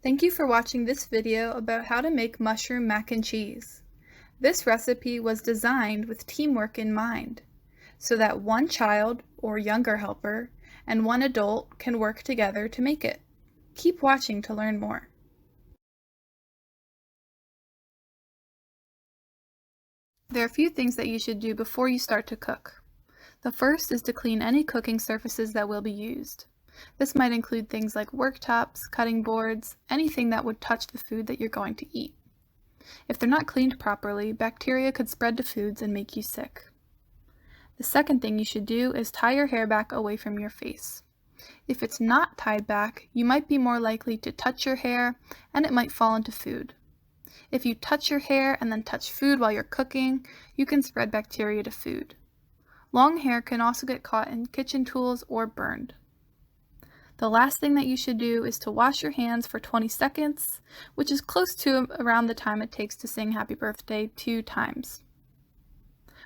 Thank you for watching this video about how to make mushroom mac and cheese. This recipe was designed with teamwork in mind, so that one child or younger helper and one adult can work together to make it. Keep watching to learn more. There are a few things that you should do before you start to cook. The first is to clean any cooking surfaces that will be used. This might include things like worktops, cutting boards, anything that would touch the food that you're going to eat. If they're not cleaned properly, bacteria could spread to foods and make you sick. The second thing you should do is tie your hair back away from your face. If it's not tied back, you might be more likely to touch your hair and it might fall into food. If you touch your hair and then touch food while you're cooking, you can spread bacteria to food. Long hair can also get caught in kitchen tools or burned. The last thing that you should do is to wash your hands for 20 seconds, which is close to around the time it takes to sing happy birthday 2 times.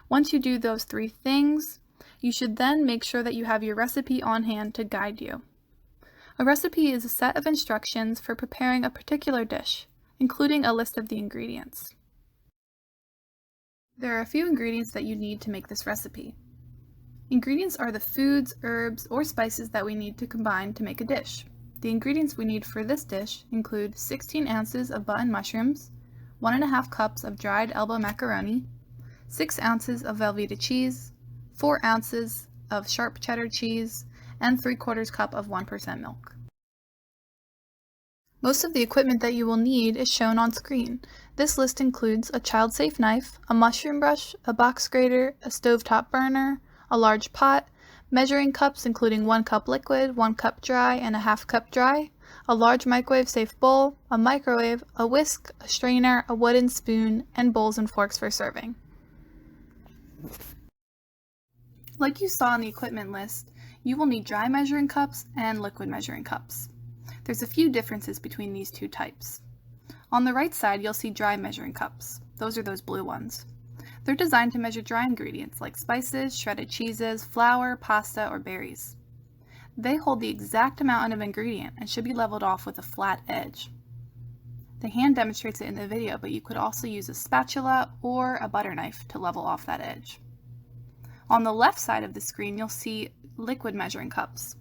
Once you do those 3 things, you should then make sure that you have your recipe on hand to guide you. A recipe is a set of instructions for preparing a particular dish, including a list of the ingredients. There are a few ingredients that you need to make this recipe. Ingredients are the foods, herbs, or spices that we need to combine to make a dish. The ingredients we need for this dish include 16 ounces of button mushrooms, 1.5 cups of dried elbow macaroni, 6 ounces of Velveeta cheese, 4 ounces of sharp cheddar cheese, and 3/4 cup of 1% milk. Most of the equipment that you will need is shown on screen. This list includes a child-safe knife, a mushroom brush, a box grater, a stovetop burner, a large pot, measuring cups including 1 cup liquid, 1 cup dry, and a 1/2 cup dry, a large microwave-safe bowl, a microwave, a whisk, a strainer, a wooden spoon, and bowls and forks for serving. Like you saw on the equipment list, you will need dry measuring cups and liquid measuring cups. There's a few differences between these two types. On the right side, you'll see dry measuring cups. Those are those blue ones. They're designed to measure dry ingredients like spices, shredded cheeses, flour, pasta, or berries. They hold the exact amount of ingredient and should be leveled off with a flat edge. The hand demonstrates it in the video, but you could also use a spatula or a butter knife to level off that edge. On the left side of the screen, you'll see liquid measuring cups.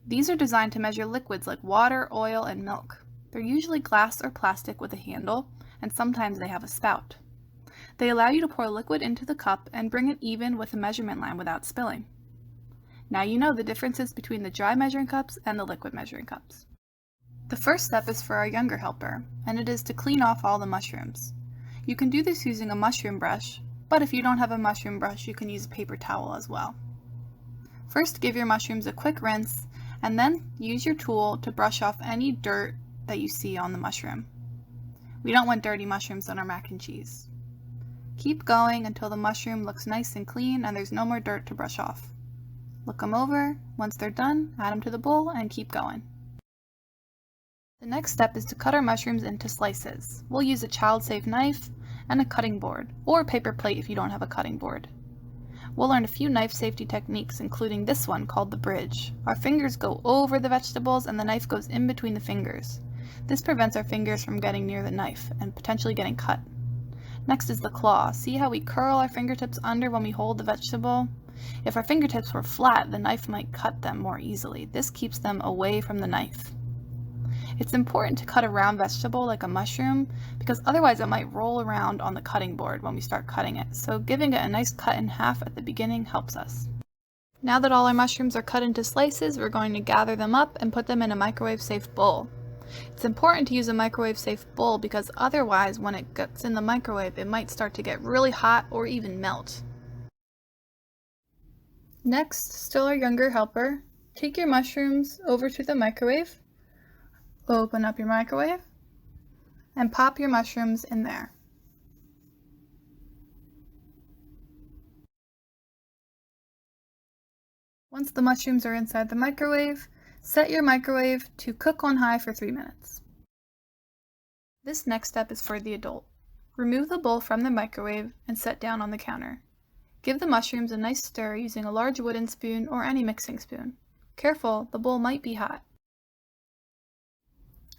These are designed to measure liquids like water, oil, and milk. They're usually glass or plastic with a handle, and sometimes they have a spout. They allow you to pour liquid into the cup and bring it even with a measurement line without spilling. Now you know the differences between the dry measuring cups and the liquid measuring cups. The first step is for our younger helper, and it is to clean off all the mushrooms. You can do this using a mushroom brush, but if you don't have a mushroom brush, you can use a paper towel as well. First, give your mushrooms a quick rinse, and then use your tool to brush off any dirt that you see on the mushroom. We don't want dirty mushrooms on our mac and cheese. Keep going until the mushroom looks nice and clean and there's no more dirt to brush off. Look them over. Once they're done, add them to the bowl and keep going. The next step is to cut our mushrooms into slices. We'll use a child-safe knife and a cutting board, or a paper plate if you don't have a cutting board. We'll learn a few knife safety techniques, including this one called the bridge. Our fingers go over the vegetables and the knife goes in between the fingers. This prevents our fingers from getting near the knife and potentially getting cut. Next is the claw. See how we curl our fingertips under when we hold the vegetable? If our fingertips were flat, the knife might cut them more easily. This keeps them away from the knife. It's important to cut a round vegetable like a mushroom because otherwise it might roll around on the cutting board when we start cutting it, so giving it a nice cut in half at the beginning helps us. Now that all our mushrooms are cut into slices, we're going to gather them up and put them in a microwave-safe bowl. It's important to use a microwave-safe bowl because otherwise when it gets in the microwave it might start to get really hot or even melt. Next, still our younger helper, take your mushrooms over to the microwave, open up your microwave, and pop your mushrooms in there. Once the mushrooms are inside the microwave, set your microwave to cook on high for 3 minutes. This next step is for the adult. Remove the bowl from the microwave and set down on the counter. Give the mushrooms a nice stir using a large wooden spoon or any mixing spoon. Careful, the bowl might be hot.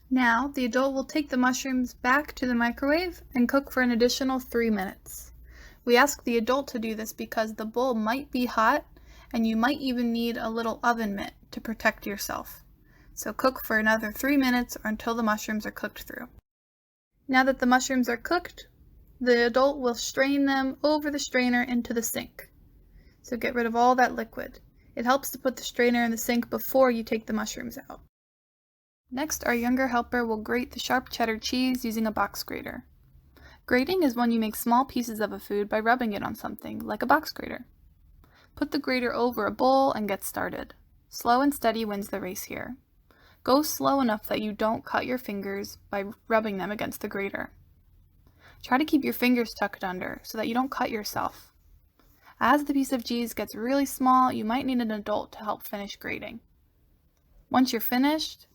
Now, the adult will take the mushrooms back to the microwave and cook for an additional 3 minutes. We ask the adult to do this because the bowl might be hot and you might even need a little oven mitt to protect yourself. So cook for another 3 minutes or until the mushrooms are cooked through. Now that the mushrooms are cooked, the adult will strain them over the strainer into the sink. So get rid of all that liquid. It helps to put the strainer in the sink before you take the mushrooms out. Next, our younger helper will grate the sharp cheddar cheese using a box grater. Grating is when you make small pieces of a food by rubbing it on something, like a box grater. Put the grater over a bowl and get started. Slow and steady wins the race here. Go slow enough that you don't cut your fingers by rubbing them against the grater. Try to keep your fingers tucked under so that you don't cut yourself. As the piece of cheese gets really small, you might need an adult to help finish grating. Once you're finished,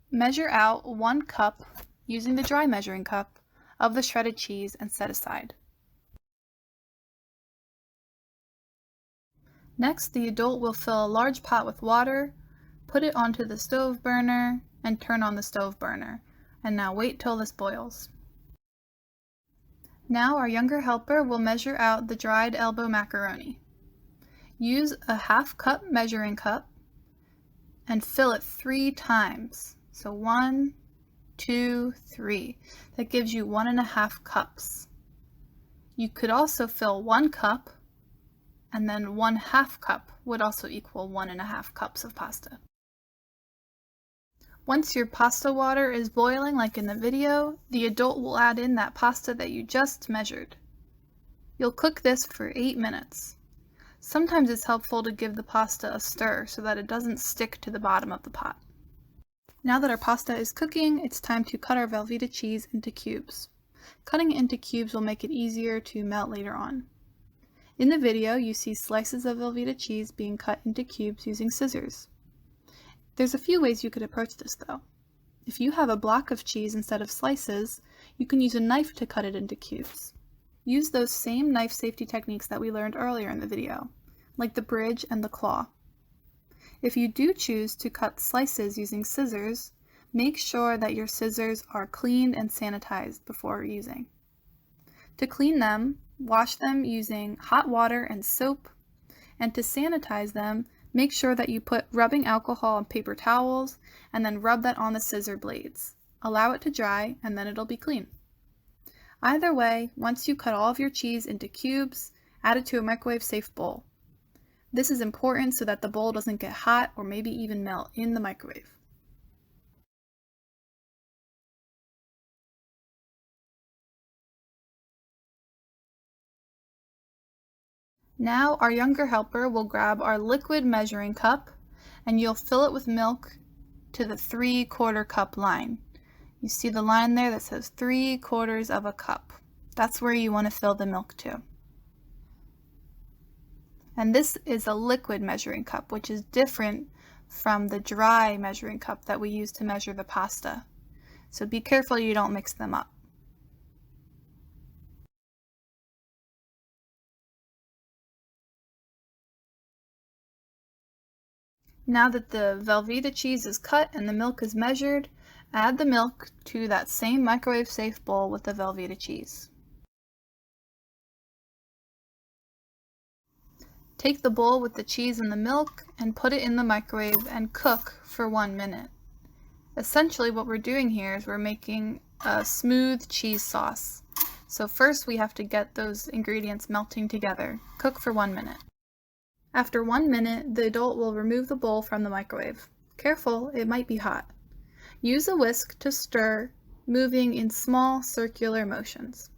measure out 1 cup using the dry measuring cup of the shredded cheese and set aside. Next, the adult will fill a large pot with water, put it onto the stove burner, and turn on the stove burner. And now wait till this boils. Now our younger helper will measure out the dried elbow macaroni. Use a 1/2 cup measuring cup and fill it 3 times. So 1, 2, 3. That gives you 1½ cups. You could also fill 1 cup, and then 1/2 cup would also equal 1½ cups of pasta. Once your pasta water is boiling like in the video, the adult will add in that pasta that you just measured. You'll cook this for 8 minutes. Sometimes it's helpful to give the pasta a stir so that it doesn't stick to the bottom of the pot. Now that our pasta is cooking, it's time to cut our Velveeta cheese into cubes. Cutting it into cubes will make it easier to melt later on. In the video, you see slices of Velveeta cheese being cut into cubes using scissors. There's a few ways you could approach this though. If you have a block of cheese instead of slices, you can use a knife to cut it into cubes. Use those same knife safety techniques that we learned earlier in the video, like the bridge and the claw. If you do choose to cut slices using scissors, make sure that your scissors are cleaned and sanitized before using. To clean them, wash them using hot water and soap, and to sanitize them, make sure that you put rubbing alcohol on paper towels and then rub that on the scissor blades. Allow it to dry and then it'll be clean. Either way, once you cut all of your cheese into cubes, add it to a microwave safe bowl. This is important so that the bowl doesn't get hot or maybe even melt in the microwave. Now our younger helper will grab our liquid measuring cup and you'll fill it with milk to the 3/4 cup line. You see the line there that says 3/4 of a cup. That's where you want to fill the milk to. And this is a liquid measuring cup, which is different from the dry measuring cup that we use to measure the pasta. So be careful you don't mix them up. Now that the Velveeta cheese is cut and the milk is measured, add the milk to that same microwave safe bowl with the Velveeta cheese. Take the bowl with the cheese and the milk and put it in the microwave and cook for 1 minute. Essentially what we're doing here is we're making a smooth cheese sauce. So first we have to get those ingredients melting together. Cook for 1 minute. After 1 minute, the adult will remove the bowl from the microwave. Careful, it might be hot. Use a whisk to stir, moving in small circular motions.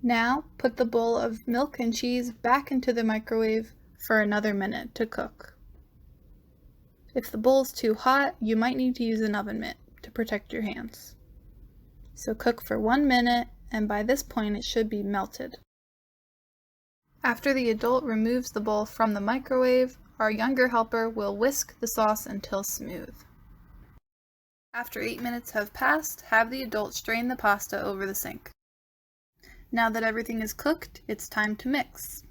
Now, put the bowl of milk and cheese back into the microwave for another minute to cook. If the bowl's too hot, you might need to use an oven mitt to protect your hands. So cook for 1 minute, and by this point it should be melted. After the adult removes the bowl from the microwave, our younger helper will whisk the sauce until smooth. After 8 minutes have passed, have the adult strain the pasta over the sink. Now that everything is cooked, it's time to mix.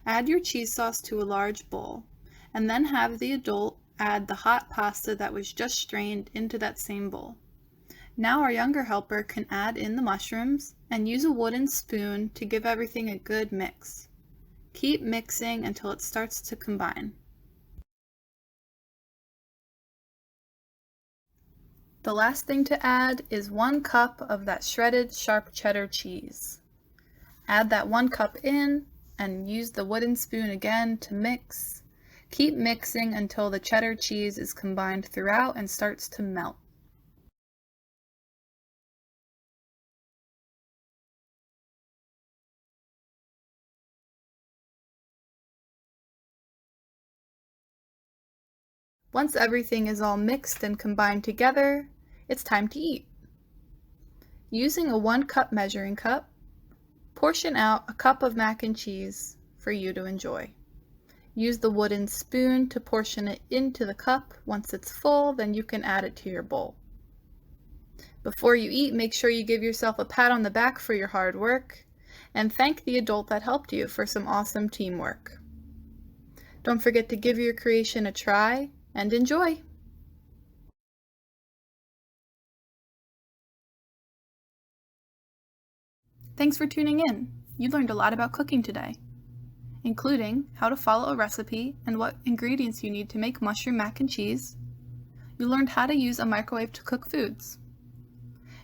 Add your cheese sauce to a large bowl. and then have the adult add the hot pasta that was just strained into that same bowl. Now our younger helper can add in the mushrooms and use a wooden spoon to give everything a good mix. Keep mixing until it starts to combine. The last thing to add is 1 cup of that shredded sharp cheddar cheese. Add that 1 cup in and use the wooden spoon again to mix. Keep mixing until the cheddar cheese is combined throughout and starts to melt. Once everything is all mixed and combined together, it's time to eat. Using a 1 cup measuring cup, portion out a cup of mac and cheese for you to enjoy. Use the wooden spoon to portion it into the cup. Once it's full, then you can add it to your bowl. Before you eat, make sure you give yourself a pat on the back for your hard work, and thank the adult that helped you for some awesome teamwork. Don't forget to give your creation a try and enjoy! Thanks for tuning in. You learned a lot about cooking today, including how to follow a recipe and what ingredients you need to make mushroom mac and cheese. You learned how to use a microwave to cook foods.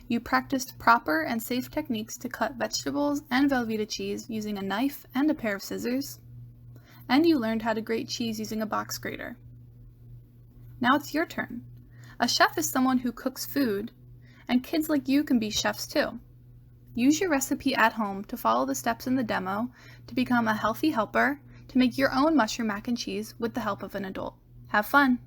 You practiced proper and safe techniques to cut vegetables and Velveeta cheese using a knife and a pair of scissors. And you learned how to grate cheese using a box grater. Now it's your turn. A chef is someone who cooks food, and kids like you can be chefs too. Use your recipe at home to follow the steps in the demo to become a healthy helper to make your own mushroom mac and cheese with the help of an adult. Have fun!